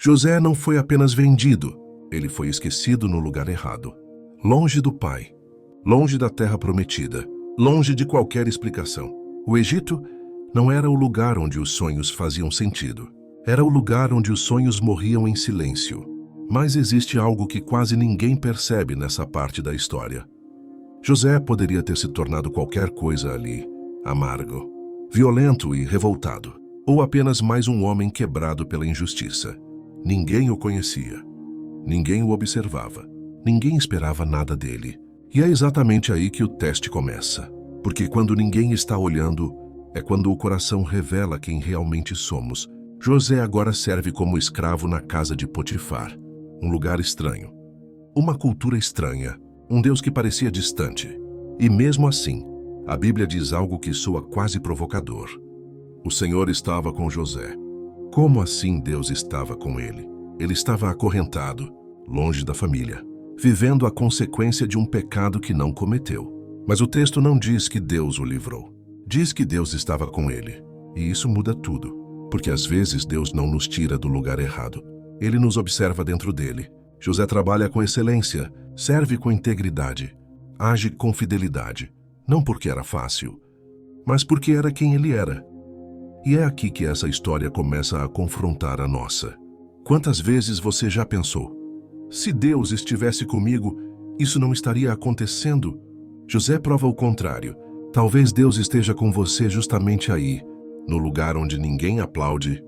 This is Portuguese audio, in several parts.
José não foi apenas vendido, ele foi esquecido no lugar errado. Longe do pai, longe da terra prometida, longe de qualquer explicação. O Egito não era o lugar onde os sonhos faziam sentido. Era o lugar onde os sonhos morriam em silêncio. Mas existe algo que quase ninguém percebe nessa parte da história. José poderia ter se tornado qualquer coisa ali, amargo, violento e revoltado, ou apenas mais um homem quebrado pela injustiça. Ninguém o conhecia, ninguém o observava, ninguém esperava nada dele. E é exatamente aí que o teste começa, porque quando ninguém está olhando, é quando o coração revela quem realmente somos. José agora serve como escravo na casa de Potifar, um lugar estranho, uma cultura estranha, um Deus que parecia distante. E mesmo assim, a Bíblia diz algo que soa quase provocador. O Senhor estava com José. Como assim Deus estava com ele? Ele estava acorrentado, longe da família, vivendo a consequência de um pecado que não cometeu. Mas o texto não diz que Deus o livrou. Diz que Deus estava com ele. E isso muda tudo, porque às vezes Deus não nos tira do lugar errado. Ele nos observa dentro dele. José trabalha com excelência, serve com integridade, age com fidelidade, não porque era fácil, mas porque era quem ele era. E é aqui que essa história começa a confrontar a nossa. Quantas vezes você já pensou: se Deus estivesse comigo, isso não estaria acontecendo? José prova o contrário. Talvez Deus esteja com você justamente aí, no lugar onde ninguém aplaude,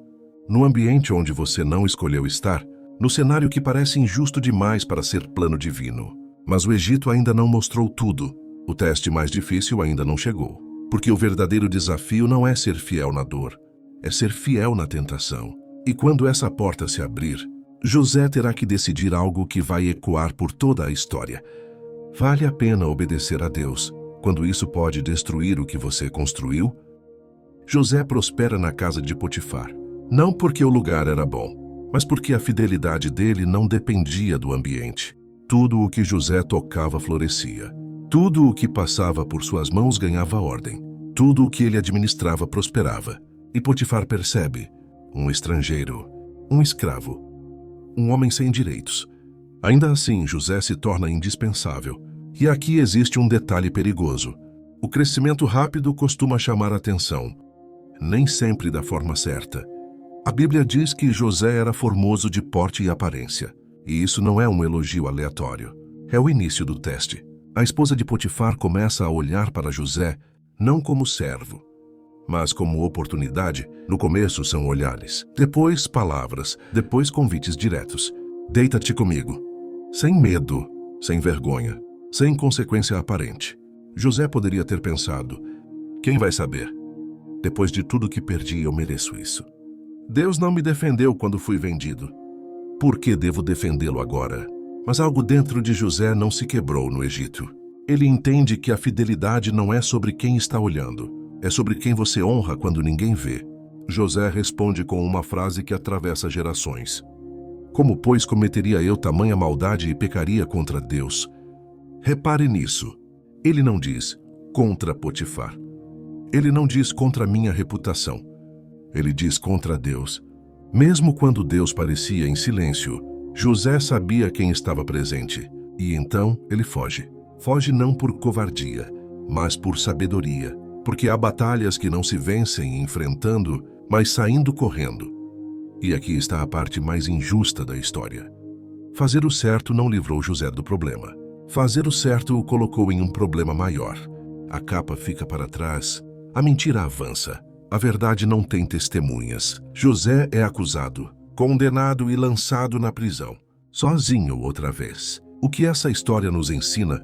no ambiente onde você não escolheu estar, no cenário que parece injusto demais para ser plano divino. Mas o Egito ainda não mostrou tudo. O teste mais difícil ainda não chegou. Porque o verdadeiro desafio não é ser fiel na dor, é ser fiel na tentação. E quando essa porta se abrir, José terá que decidir algo que vai ecoar por toda a história. Vale a pena obedecer a Deus quando isso pode destruir o que você construiu? José prospera na casa de Potifar, não porque o lugar era bom, mas porque a fidelidade dele não dependia do ambiente. Tudo o que José tocava florescia. Tudo o que passava por suas mãos ganhava ordem. Tudo o que ele administrava prosperava. E Potifar percebe: um estrangeiro, um escravo, um homem sem direitos. Ainda assim, José se torna indispensável. E aqui existe um detalhe perigoso. O crescimento rápido costuma chamar a atenção, nem sempre da forma certa. A Bíblia diz que José era formoso de porte e aparência. E isso não é um elogio aleatório. É o início do teste. A esposa de Potifar começa a olhar para José não como servo, mas como oportunidade. No começo são olhares, depois palavras, depois convites diretos. Deita-te comigo. Sem medo, sem vergonha, sem consequência aparente. José poderia ter pensado: quem vai saber? Depois de tudo que perdi, eu mereço isso. Deus não me defendeu quando fui vendido. Por que devo defendê-lo agora? Mas algo dentro de José não se quebrou no Egito. Ele entende que a fidelidade não é sobre quem está olhando, é sobre quem você honra quando ninguém vê. José responde com uma frase que atravessa gerações. Como, pois, cometeria eu tamanha maldade e pecaria contra Deus? Repare nisso. Ele não diz contra Potifar. Ele não diz contra minha reputação. Ele diz contra Deus. Mesmo quando Deus parecia em silêncio, José sabia quem estava presente, e então ele foge. Foge não por covardia, mas por sabedoria, porque há batalhas que não se vencem enfrentando, mas saindo correndo. E aqui está a parte mais injusta da história. Fazer o certo não livrou José do problema. Fazer o certo o colocou em um problema maior. A capa fica para trás, a mentira avança, a verdade não tem testemunhas. José é acusado, condenado e lançado na prisão, sozinho outra vez. O que essa história nos ensina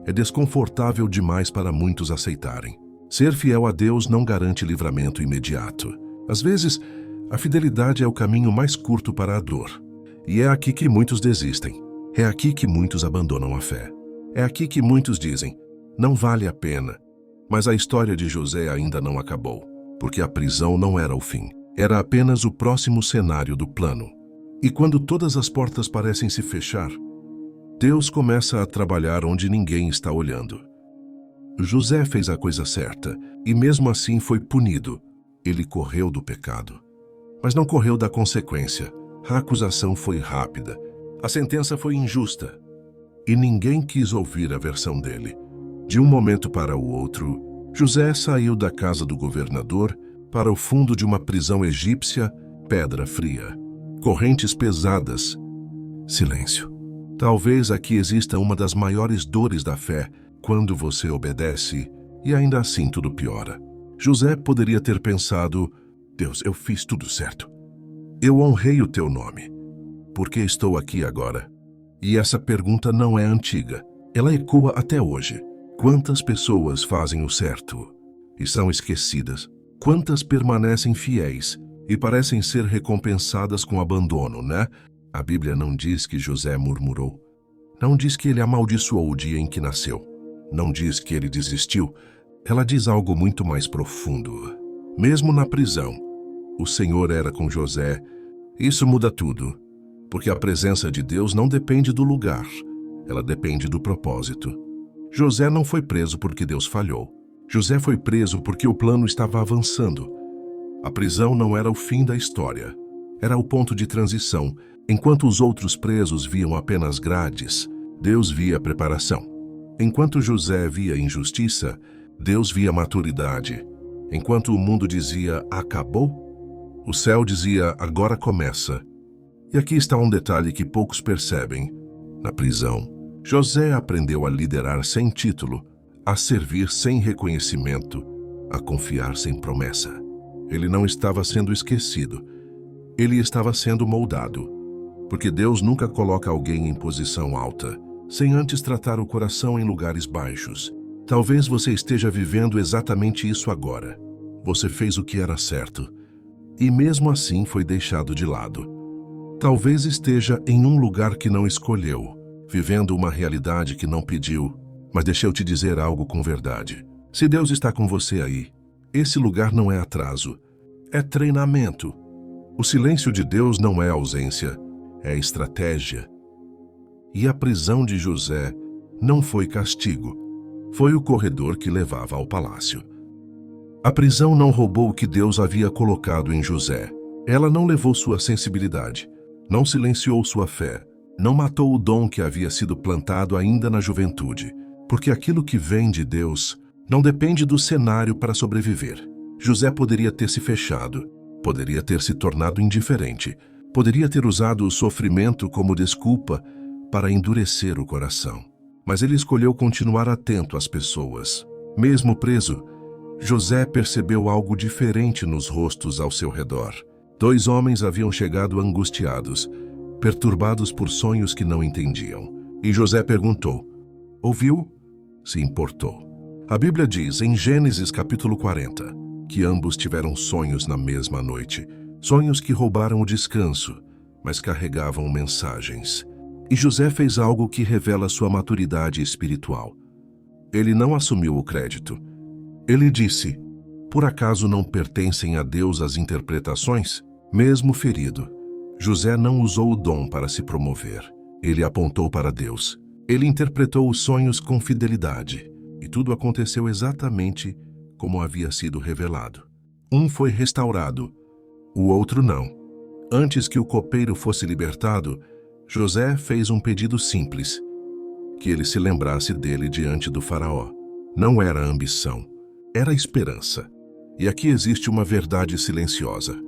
é desconfortável demais para muitos aceitarem. Ser fiel a Deus não garante livramento imediato. Às vezes, a fidelidade é o caminho mais curto para a dor. E é aqui que muitos desistem. É aqui que muitos abandonam a fé. É aqui que muitos dizem: não vale a pena. Mas a história de José ainda não acabou, porque a prisão não era o fim. Era apenas o próximo cenário do plano. E quando todas as portas parecem se fechar, Deus começa a trabalhar onde ninguém está olhando. José fez a coisa certa e mesmo assim foi punido. Ele correu do pecado, mas não correu da consequência. A acusação foi rápida. A sentença foi injusta. E ninguém quis ouvir a versão dele. De um momento para o outro, José saiu da casa do governador para o fundo de uma prisão egípcia, pedra fria, correntes pesadas, silêncio. Talvez aqui exista uma das maiores dores da fé, quando você obedece e ainda assim tudo piora. José poderia ter pensado: Deus, eu fiz tudo certo. Eu honrei o teu nome. Por que estou aqui agora? E essa pergunta não é antiga. Ela ecoa até hoje. Quantas pessoas fazem o certo e são esquecidas? Quantas permanecem fiéis e parecem ser recompensadas com abandono, né? A Bíblia não diz que José murmurou. Não diz que ele amaldiçoou o dia em que nasceu. Não diz que ele desistiu. Ela diz algo muito mais profundo. Mesmo na prisão, o Senhor era com José. Isso muda tudo, porque a presença de Deus não depende do lugar, ela depende do propósito. José não foi preso porque Deus falhou. José foi preso porque o plano estava avançando. A prisão não era o fim da história, era o ponto de transição. Enquanto os outros presos viam apenas grades, Deus via preparação. Enquanto José via injustiça, Deus via maturidade. Enquanto o mundo dizia acabou, o céu dizia agora começa. E aqui está um detalhe que poucos percebem. Na prisão, José aprendeu a liderar sem título, a servir sem reconhecimento, a confiar sem promessa. Ele não estava sendo esquecido, ele estava sendo moldado. Porque Deus nunca coloca alguém em posição alta, sem antes tratar o coração em lugares baixos. Talvez você esteja vivendo exatamente isso agora. Você fez o que era certo, e mesmo assim foi deixado de lado. Talvez esteja em um lugar que não escolheu, vivendo uma realidade que não pediu. Mas deixa eu te dizer algo com verdade. Se Deus está com você aí, esse lugar não é atraso, é treinamento. O silêncio de Deus não é ausência, é estratégia. E a prisão de José não foi castigo, foi o corredor que levava ao palácio. A prisão não roubou o que Deus havia colocado em José. Ela não levou sua sensibilidade, não silenciou sua fé, não matou o dom que havia sido plantado ainda na juventude. Porque aquilo que vem de Deus não depende do cenário para sobreviver. José poderia ter se fechado, poderia ter se tornado indiferente, poderia ter usado o sofrimento como desculpa para endurecer o coração. Mas ele escolheu continuar atento às pessoas. Mesmo preso, José percebeu algo diferente nos rostos ao seu redor. 2 homens haviam chegado angustiados, perturbados por sonhos que não entendiam. E José perguntou: ouviu? Se importou. A Bíblia diz em Gênesis capítulo 40 que ambos tiveram sonhos na mesma noite. Sonhos que roubaram o descanso, mas carregavam mensagens. E José fez algo que revela sua maturidade espiritual. Ele não assumiu o crédito. Ele disse: por acaso não pertencem a Deus as interpretações? Mesmo ferido, José não usou o dom para se promover. Ele apontou para Deus. Ele interpretou os sonhos com fidelidade, e tudo aconteceu exatamente como havia sido revelado. Um foi restaurado, o outro não. Antes que o copeiro fosse libertado, José fez um pedido simples: que ele se lembrasse dele diante do faraó. Não era ambição, era esperança. E aqui existe uma verdade silenciosa.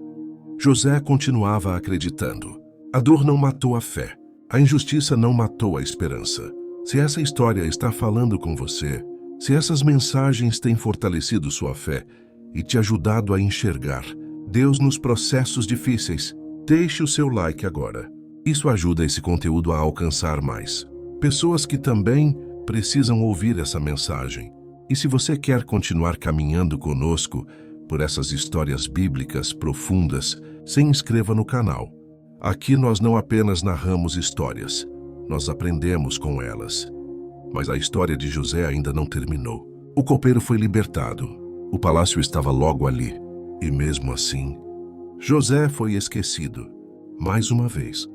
José continuava acreditando. A dor não matou a fé. A injustiça não matou a esperança. Se essa história está falando com você, se essas mensagens têm fortalecido sua fé e te ajudado a enxergar Deus nos processos difíceis, deixe o seu like agora. Isso ajuda esse conteúdo a alcançar mais pessoas que também precisam ouvir essa mensagem. E se você quer continuar caminhando conosco por essas histórias bíblicas profundas, se inscreva no canal. Aqui nós não apenas narramos histórias, nós aprendemos com elas. Mas a história de José ainda não terminou. O copeiro foi libertado. O palácio estava logo ali. E mesmo assim, José foi esquecido, mais uma vez.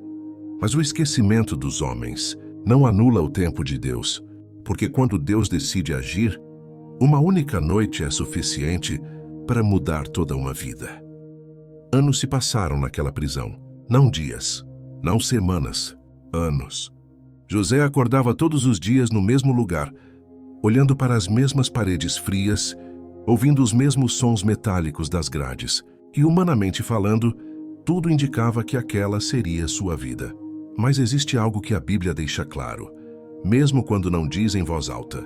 Mas o esquecimento dos homens não anula o tempo de Deus, porque quando Deus decide agir, uma única noite é suficiente para mudar toda uma vida. Anos se passaram naquela prisão. Não dias, não semanas, anos. José acordava todos os dias no mesmo lugar, olhando para as mesmas paredes frias, ouvindo os mesmos sons metálicos das grades, e humanamente falando, tudo indicava que aquela seria sua vida. Mas existe algo que a Bíblia deixa claro, mesmo quando não diz em voz alta.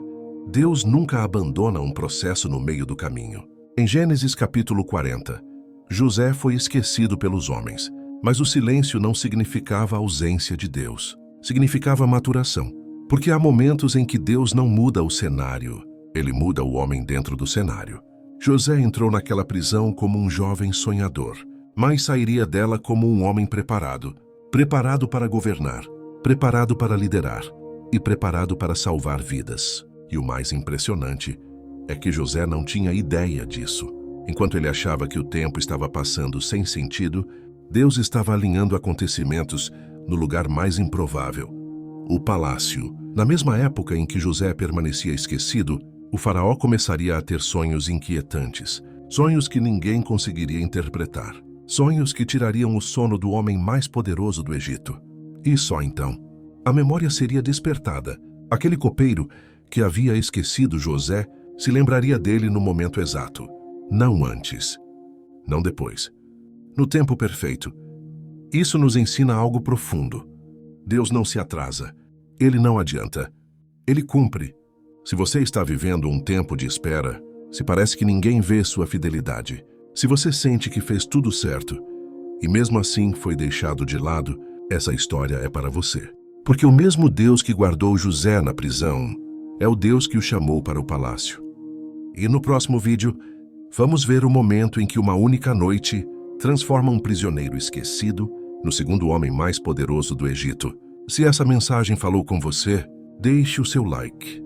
Deus nunca abandona um processo no meio do caminho. Em Gênesis capítulo 40, José foi esquecido pelos homens, mas o silêncio não significava ausência de Deus. Significava maturação, porque há momentos em que Deus não muda o cenário, ele muda o homem dentro do cenário. José entrou naquela prisão como um jovem sonhador, mas sairia dela como um homem preparado para governar, preparado para liderar e preparado para salvar vidas. E o mais impressionante é que José não tinha ideia disso. Enquanto ele achava que o tempo estava passando sem sentido, Deus estava alinhando acontecimentos no lugar mais improvável, o palácio. Na mesma época em que José permanecia esquecido, o faraó começaria a ter sonhos inquietantes, sonhos que ninguém conseguiria interpretar, sonhos que tirariam o sono do homem mais poderoso do Egito. E só então, a memória seria despertada. Aquele copeiro que havia esquecido José se lembraria dele no momento exato, não antes, não depois, no tempo perfeito. Isso nos ensina algo profundo. Deus não se atrasa, Ele não adianta, Ele cumpre. Se você está vivendo um tempo de espera, se parece que ninguém vê sua fidelidade, se você sente que fez tudo certo e mesmo assim foi deixado de lado, essa história é para você. Porque o mesmo Deus que guardou José na prisão é o Deus que o chamou para o palácio. E no próximo vídeo, vamos ver o momento em que uma única noite transforma um prisioneiro esquecido no segundo homem mais poderoso do Egito. Se essa mensagem falou com você, deixe o seu like.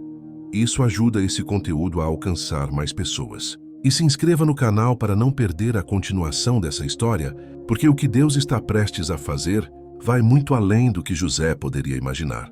Isso ajuda esse conteúdo a alcançar mais pessoas. E se inscreva no canal para não perder a continuação dessa história, porque o que Deus está prestes a fazer vai muito além do que José poderia imaginar.